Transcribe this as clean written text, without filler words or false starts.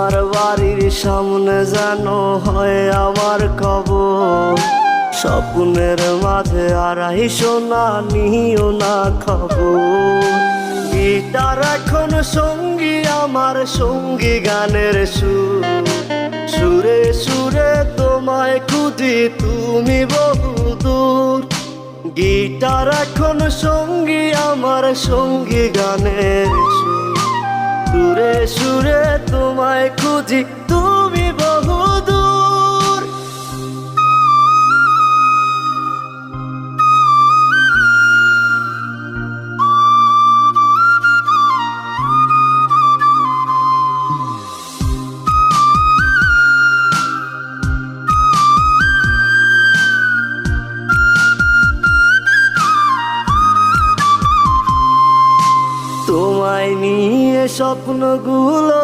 তোমার বাড়ির সামনে যেন হয় আমার কবর। স্বপ্নের মাঝে আড়াই সোনা নিও না খবর। গিটার এখন সঙ্গী আমার, সঙ্গী গানের সুর। সুরে সুরে তোমায় খুঁজি তুমি বহুদূর। গিটার এখন সঙ্গী আমার, সঙ্গী গানের সুর। সুরে সুরে তোমায় খুঁজি তুমি বহুদূর। তোমায় নিয়ে স্বপ্নগুলো